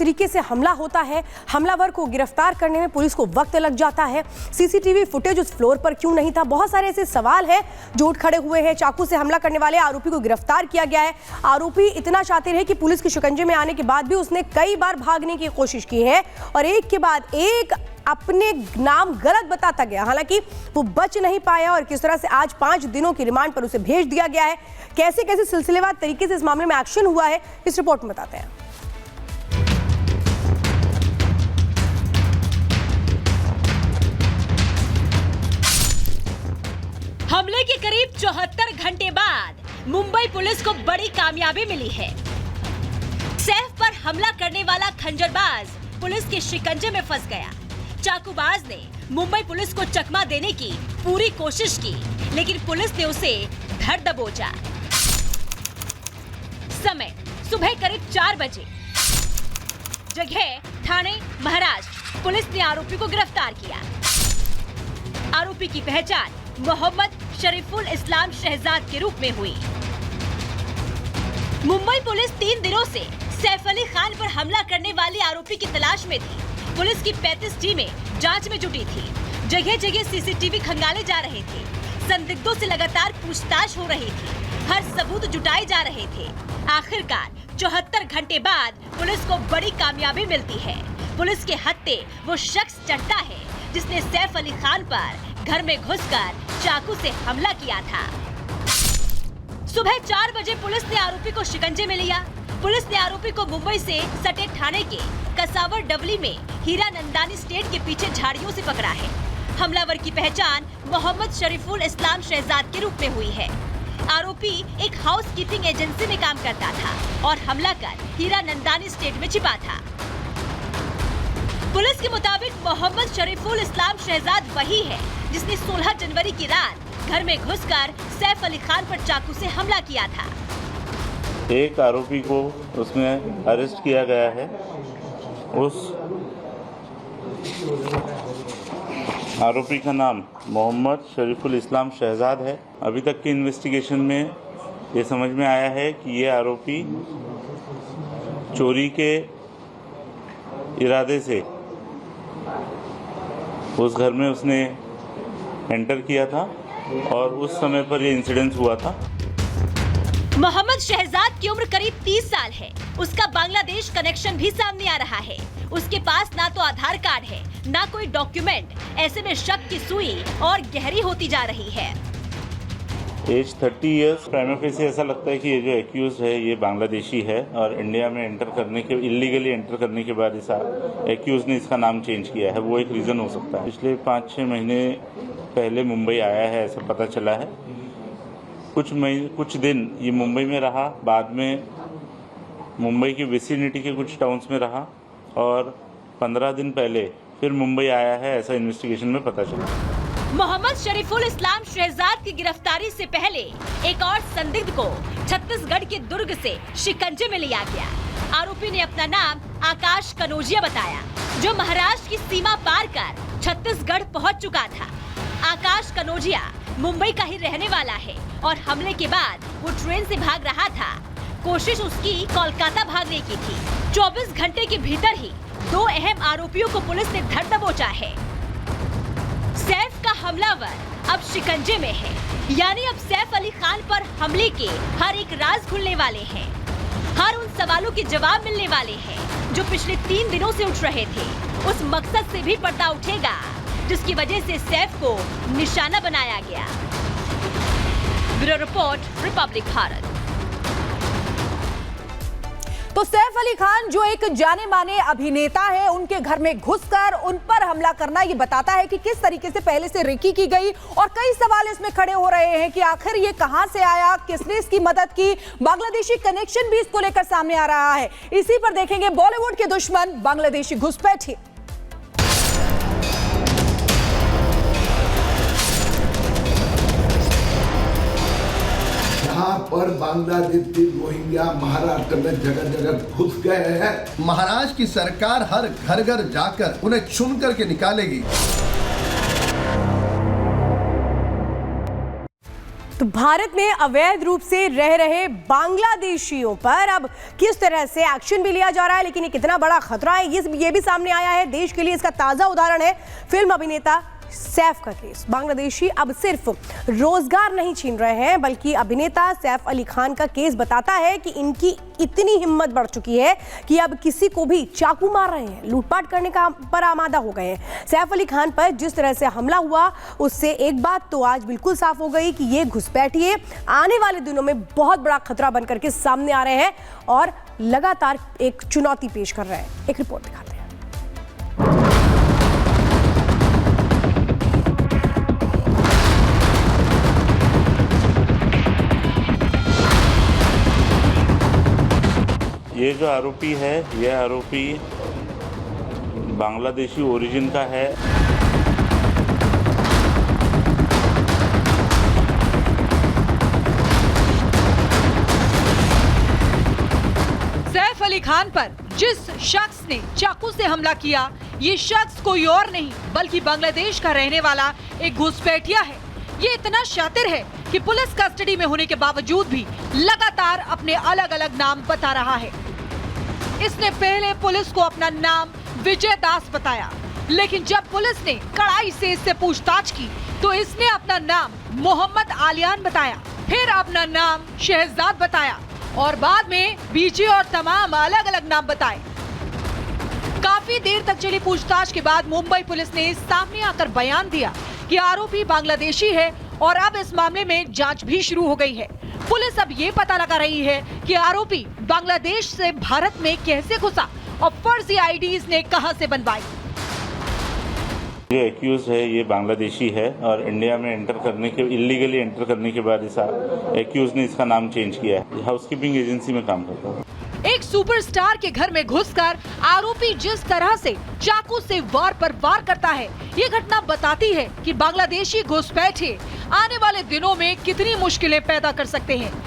तरीके से हमला होता है, हमलावर को गिरफ्तार करने में पुलिस को वक्त लग जाता है, सीसीटीवी फुटेज उस फ्लोर पर क्यों नहीं था, बहुत सारे ऐसे सवाल हैं जो उठ खड़े हुए हैं। चाकू से हमला करने वाले आरोपी को गिरफ्तार किया गया है। आरोपी इतना शातिर है कि पुलिस के शिकंजे में आने के बाद भी उसने कई बार भागने की कोशिश की है और एक के बाद एक अपने नाम गलत बताता गया। हालांकि वो बच नहीं पाया और किस तरह से आज 5 दिनों की रिमांड पर उसे भेज दिया गया है। कैसे कैसे सिलसिलेवार तरीके से इस मामले में एक्शन हुआ है, इस रिपोर्ट में बताते हैं। हमले के करीब 74 घंटे बाद मुंबई पुलिस को बड़ी कामयाबी मिली है। सैफ पर हमला करने वाला खंजरबाज पुलिस के शिकंजे में फंस गया। चाकूबाज ने मुंबई पुलिस को चकमा देने की पूरी कोशिश की, लेकिन पुलिस ने उसे धर दबोचा। समय सुबह करीब 4 बजे। जगह थाने महाराष्ट्र। पुलिस ने आरोपी को गिरफ्तार किया। आरोपी की पहचान मोहम्मद शरीफुल इस्लाम शहजाद के रूप में हुई। मुंबई पुलिस 3 दिनों से सैफ अली खान पर हमला करने वाले आरोपी की तलाश में थी। पुलिस की 35 टीमें जांच में जुटी थी। जगह जगह सीसीटीवी खंगाले जा रहे थे। संदिग्धों से लगातार पूछताछ हो रही थी। हर सबूत जुटाए जा रहे थे। आखिरकार 74 घंटे बाद पुलिस को बड़ी कामयाबी मिलती है। पुलिस के हत्थे वो शख्स चढ़ता है जिसने सैफ अली खान पर घर में घुसकर चाकू से हमला किया था। सुबह 4 बजे पुलिस ने आरोपी को शिकंजे में लिया। पुलिस ने आरोपी को मुंबई से सटे थाने के कसावर डबली में हीरा नंदानी स्टेट के पीछे झाड़ियों से पकड़ा है। हमलावर की पहचान मोहम्मद शरीफुल इस्लाम शहजाद के रूप में हुई है। आरोपी एक हाउस कीपिंग एजेंसी में काम करता था और हमला कर हीरा नंदानी स्टेट में छिपा था। पुलिस के मुताबिक मोहम्मद शरीफुल इस्लाम शहजाद वही है जिसने 16 जनवरी की रात घर में घुसकर सैफ अली खान पर चाकू से हमला किया था। एक आरोपी को उसमें अरेस्ट किया गया है। उस आरोपी का नाम मोहम्मद शरीफुल इस्लाम शहजाद है। अभी तक की इन्वेस्टिगेशन में ये समझ में आया है कि ये आरोपी चोरी के इरादे से उस घर में उसने एंटर किया था और उस समय पर ये इंसिडेंट हुआ था। मोहम्मद शहजाद की उम्र करीब 30 साल है। उसका बांग्लादेश कनेक्शन भी सामने आ रहा है। उसके पास ना तो आधार कार्ड है, ना कोई डॉक्यूमेंट। ऐसे में शक की सुई और गहरी होती जा रही है। As 30 years. प्राइमा फेसी ऐसा लगता है कि ये जो एक्यूज है ये बांग्लादेशी है और इंडिया में एंटर करने के इलीगली एंटर करने के बाद इस एक्यूज ने इसका नाम चेंज किया है। वो एक रीज़न हो सकता है। पिछले 5-6 महीने पहले मुंबई आया है ऐसा पता चला है। कुछ दिन ये मुंबई में रहा, बाद में मुंबई की विसिनिटी के कुछ टाउन्स में रहा और 15 दिन पहले फिर मुंबई आया है ऐसा इन्वेस्टिगेशन में पता चला। मोहम्मद शरीफुल इस्लाम शहजाद की गिरफ्तारी से पहले एक और संदिग्ध को छत्तीसगढ़ के दुर्ग से शिकंजे में लिया गया। आरोपी ने अपना नाम आकाश कनौजिया बताया, जो महाराष्ट्र की सीमा पार कर छत्तीसगढ़ पहुंच चुका था। आकाश कनौजिया मुंबई का ही रहने वाला है और हमले के बाद वो ट्रेन से भाग रहा था। कोशिश उसकी कोलकाता भागने की थी। 24 घंटे के भीतर ही 2 अहम आरोपियों को पुलिस ने धर दबोचा है। सैफ का हमलावर अब शिकंजे में है, यानी अब सैफ अली खान पर हमले के हर एक राज खुलने वाले हैं। हर उन सवालों के जवाब मिलने वाले हैं जो पिछले 3 दिनों से उठ रहे थे। उस मकसद से भी पर्दा उठेगा जिसकी वजह से सैफ को निशाना बनाया गया। Bureau report, Republic Bharat. तो सैफ अली खान जो एक जाने माने अभिनेता है, उनके घर में घुसकर उन पर हमला करना ये बताता है कि किस तरीके से पहले से रेकी की गई और कई सवाल इसमें खड़े हो रहे हैं कि आखिर ये कहां से आया, किसने इसकी मदद की। बांग्लादेशी कनेक्शन भी इसको लेकर सामने आ रहा है। इसी पर देखेंगे बॉलीवुड के दुश्मन बांग्लादेशी घुसपैठी। यहाँ पर बांग्लादेशी रोहिंग्या महाराष्ट्र में जगह जगह घुस गए हैं। महाराष्ट्र की सरकार हर घर घर जाकर उन्हें चुन करके निकालेगी। तो भारत में अवैध रूप से रह रहे बांग्लादेशियों पर अब किस तरह से एक्शन भी लिया जा रहा है, लेकिन ये कितना बड़ा खतरा है ये भी सामने आया है देश के लिए। इसका ताजा उदाहरण है फिल्म अभिनेता सैफ का केस। बांग्लादेशी अब सिर्फ रोजगार नहीं छीन रहे हैं, बल्कि अभिनेता सैफ अली खान का केस बताता है कि इनकी इतनी हिम्मत बढ़ चुकी है कि अब किसी को भी चाकू मार रहे हैं, लूटपाट करने का पर आमादा हो गए हैं। सैफ अली खान पर जिस तरह से हमला हुआ उससे एक बात तो आज बिल्कुल साफ हो गई कि ये घुसपैठिए आने वाले दिनों में बहुत बड़ा खतरा बनकर के सामने आ रहे हैं और लगातार एक चुनौती पेश कर रहे हैं। एक रिपोर्ट दिखाते हैं। ये जो आरोपी है, यह आरोपी बांग्लादेशी ओरिजिन का है। सैफ अली खान पर जिस शख्स ने चाकू से हमला किया, ये शख्स कोई और नहीं बल्कि बांग्लादेश का रहने वाला एक घुसपैठिया है। ये इतना शातिर है कि पुलिस कस्टडी में होने के बावजूद भी लगातार अपने अलग अलग नाम बता रहा है। इसने पहले पुलिस को अपना नाम विजय दास बताया, लेकिन जब पुलिस ने कड़ाई से इससे पूछताछ की तो इसने अपना नाम मोहम्मद आलियान बताया, फिर अपना नाम शहजाद बताया और बाद में बीजे और तमाम अलग अलग नाम बताए। काफी देर तक चली पूछताछ के बाद मुंबई पुलिस ने सामने आकर बयान दिया कि आरोपी बांग्लादेशी है और अब इस मामले में जांच भी शुरू हो गई है। पुलिस अब ये पता लगा रही है कि आरोपी बांग्लादेश से भारत में कैसे घुसा और फर्जी आईडीज ने कहां से बनवाई। जो एक्यूज है ये बांग्लादेशी है और इंडिया में इलीगली एंटर करने के बाद इस एक्यूज ने इसका नाम चेंज किया है। हाउसकीपिंग एजेंसी में काम करता है। एक सुपरस्टार के घर में घुसकर आरोपी जिस तरह से चाकू से वार पर वार करता है, ये घटना बताती है कि बांग्लादेशी घुसपैठिए आने वाले दिनों में कितनी मुश्किलें पैदा कर सकते हैं।